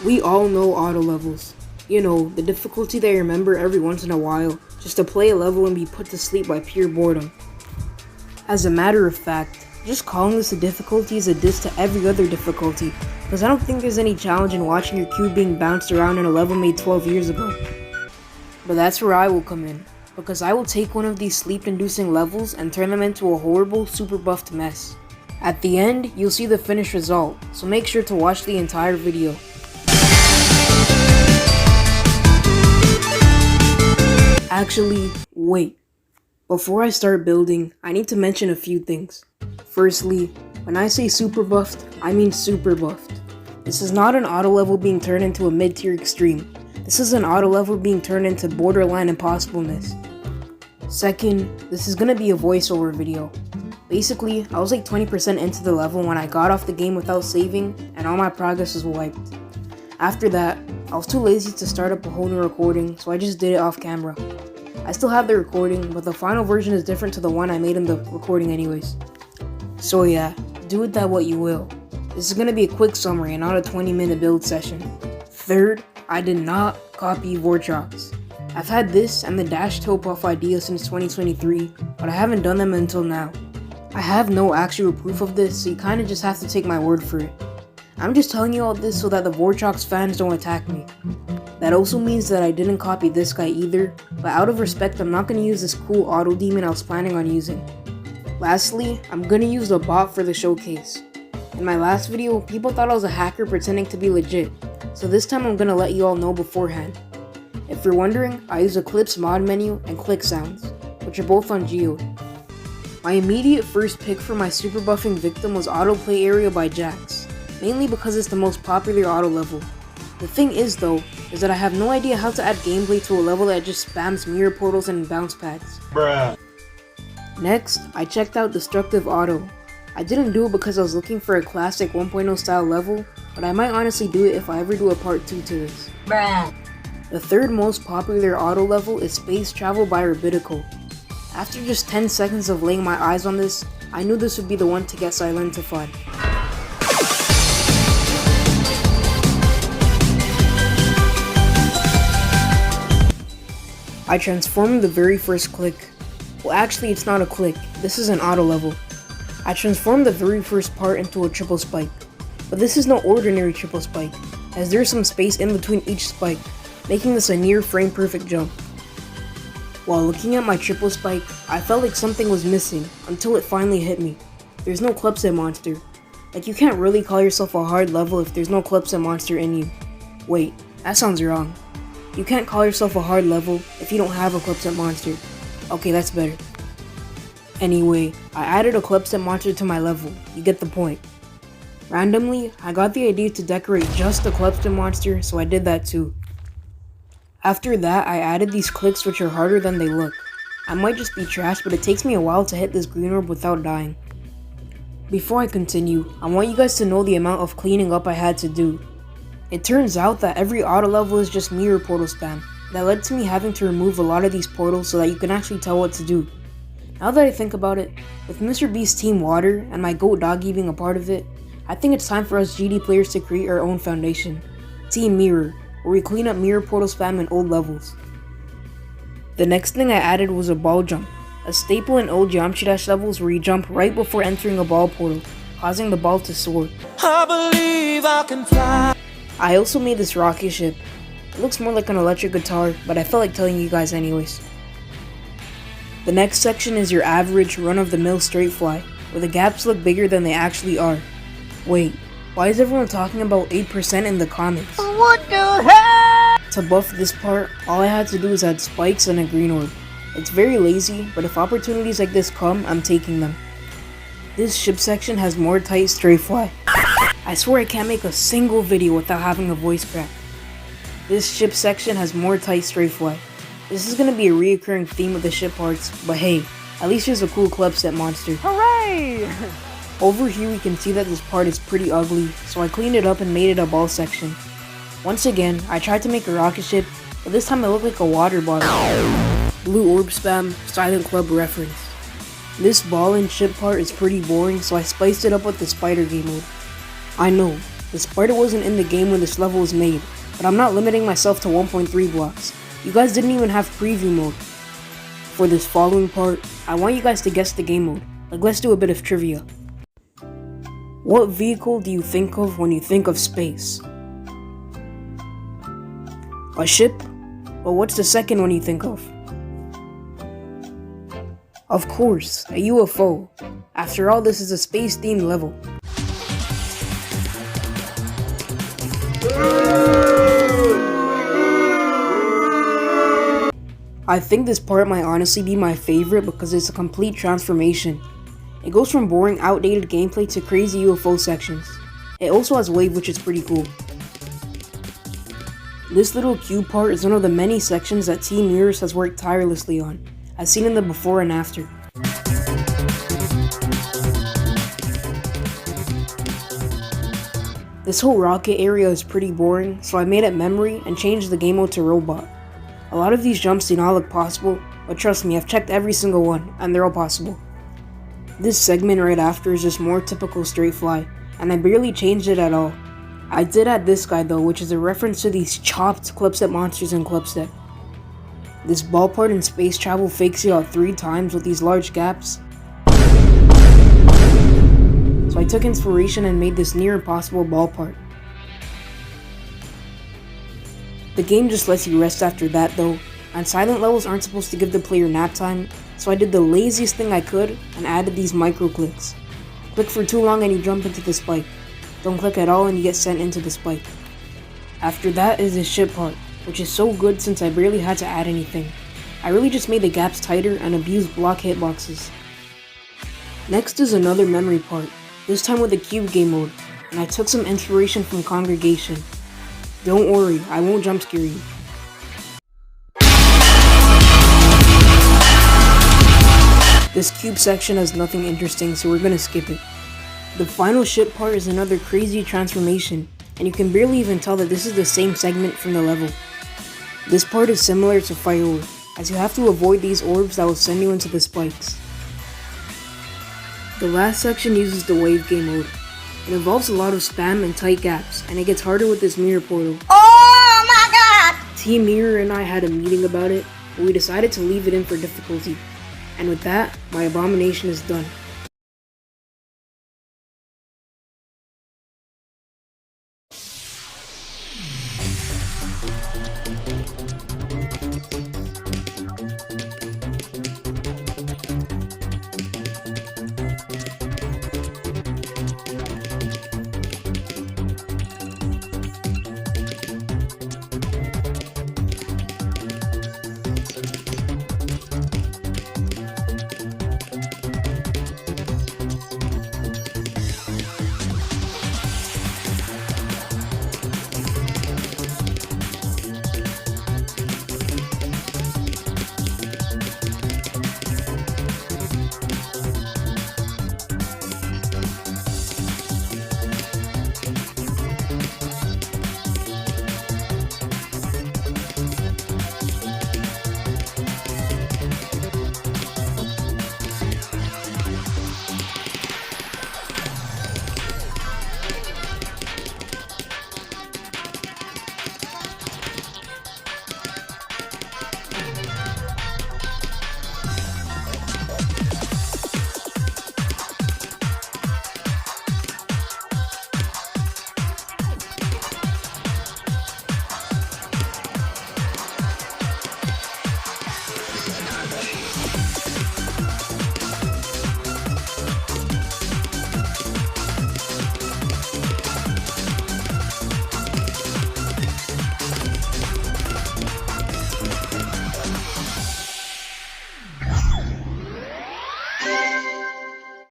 We all know auto levels. You know, the difficulty that you remember every once in a while, just to play a level and be put to sleep by pure boredom. As a matter of fact, just calling this a difficulty is a diss to every other difficulty, because I don't think there's any challenge in watching your cube being bounced around in a level made 12 years ago. But that's where I will come in, because I will take one of these sleep-inducing levels and turn them into a horrible, super buffed mess. At the end, you'll see the finished result, so make sure to watch the entire video. Actually, wait. Before I start building, I need to mention a few things. Firstly, when I say super buffed, I mean super buffed. This is not an auto level being turned into a mid-tier extreme. This is an auto level being turned into borderline impossibleness. Second, this is gonna be a voiceover video. Basically, I was like 20% into the level when I got off the game without saving, and all my progress was wiped. After that, I was too lazy to start up a whole new recording, so I just did it off camera. I still have the recording, but the final version is different to the one I made in the recording anyways. So yeah, do with that what you will. This is gonna be a quick summary and not a 20-minute build session. Third, I did not copy Vortex. I've had this and the dash toe puff idea since 2023, but I haven't done them until now. I have no actual proof of this, so you kinda just have to take my word for it. I'm just telling you all this so that the Vortex fans don't attack me. That also means that I didn't copy this guy either, but out of respect I'm not gonna use this cool auto demon I was planning on using. Lastly, I'm gonna use the bot for the showcase. In my last video, people thought I was a hacker pretending to be legit, so this time I'm gonna let you all know beforehand. If you're wondering, I use Eclipse mod menu and click sounds, which are both on Geode. My immediate first pick for my super buffing victim was Autoplay Area by Jax, mainly because it's the most popular auto level. The thing is though, is that I have no idea how to add gameplay to a level that just spams mirror portals and bounce pads. Bruh. Next, I checked out Destructive Auto. I didn't do it because I was looking for a classic 1.0 style level, but I might honestly do it if I ever do a part 2 to this. Bruh. The third most popular auto level is Space Travel by Rabidical. After just 10 seconds of laying my eyes on this, I knew this would be the one to get Silentified. I transformed the very first click. Well, actually it's not a click, this is an auto level. I transformed the very first part into a triple spike. But this is no ordinary triple spike, as there's some space in between each spike, making this a near frame perfect jump. While looking at my triple spike, I felt like something was missing, until it finally hit me. There's no Clubset monster. Like, you can't really call yourself a hard level if there's no Clubset monster in you. Wait, that sounds wrong. You can't call yourself a hard level if you don't have a Clubset monster. Okay, that's better. Anyway, I added a Clubset monster to my level, you get the point. Randomly, I got the idea to decorate just the Clubset monster, so I did that too. After that, I added these clicks which are harder than they look. I might just be trash, but it takes me a while to hit this green orb without dying. Before I continue, I want you guys to know the amount of cleaning up I had to do. It turns out that every auto level is just mirror portal spam. That led to me having to remove a lot of these portals so that you can actually tell what to do. Now that I think about it, with Mr. Beast's Team Water and my goat Doggy being a part of it, I think it's time for us GD players to create our own foundation. Team Mirror, where we clean up mirror portal spam in old levels. The next thing I added was a ball jump, a staple in old Geometry Dash levels where you jump right before entering a ball portal, causing the ball to soar. I believe I can fly. I also made this rocket ship. It looks more like an electric guitar, but I felt like telling you guys anyways. The next section is your average run-of-the-mill straight fly, where the gaps look bigger than they actually are. Wait, why is everyone talking about 8% in the comments? What the heck? To buff this part, all I had to do is add spikes and a green orb. It's very lazy, but if opportunities like this come, I'm taking them. This ship section has more tight straight fly. I swear I can't make a single video without having a voice crack. This ship section has more tight straight fly. This is gonna be a reoccurring theme of the ship parts, but hey, at least there's a cool Clubset monster. Hooray! Over here we can see that this part is pretty ugly, so I cleaned it up and made it a ball section. Once again, I tried to make a rocket ship, but this time it looked like a water bottle. Blue orb spam, Silent Club reference. This ball and ship part is pretty boring, so I spiced it up with the spider game mode. I know, The spider wasn't in the game when this level was made, but I'm not limiting myself to 1.3 blocks. You guys didn't even have preview mode. For this following part, I want you guys to guess the game mode. Like, let's do a bit of trivia. What vehicle do you think of when you think of space? A ship? But what's the second one you think of? Of course, a UFO. After all, this is a space-themed level. I think this part might honestly be my favorite because it's a complete transformation. It goes from boring, outdated gameplay to crazy UFO sections. It also has wave, which is pretty cool. This little cube part is one of the many sections that Team Mirrors has worked tirelessly on, as seen in the before and after. This whole rocket area is pretty boring, so I made it memory and changed the game mode to robot. A lot of these jumps do not look possible, but trust me, I've checked every single one, and they're all possible. This segment right after is just more typical straight fly, and I barely changed it at all. I did add this guy though, which is a reference to these chopped Clubstep monsters in Clubstep. This ball part in space travel fakes you out 3 times with these large gaps. So I took inspiration and made this near impossible ball part. The game just lets you rest after that though, and silent levels aren't supposed to give the player nap time, so I did the laziest thing I could and added these micro clicks. Click for too long and you jump into the spike. Don't click at all and you get sent into the spike. After that is this ship part, which is so good since I barely had to add anything. I really just made the gaps tighter and abused block hitboxes. Next is another memory part, this time with the cube game mode, and I took some inspiration from Congregation. Don't worry, I won't jump scare you. This cube section has nothing interesting, so we're gonna skip it. The final ship part is another crazy transformation, and you can barely even tell that this is the same segment from the level. This part is similar to Firework, as you have to avoid these orbs that will send you into the spikes. The last section uses the wave game mode. It involves a lot of spam and tight gaps, and it gets harder with this mirror portal. Oh my god! Team Mirror and I had a meeting about it, but we decided to leave it in for difficulty. And with that, my abomination is done.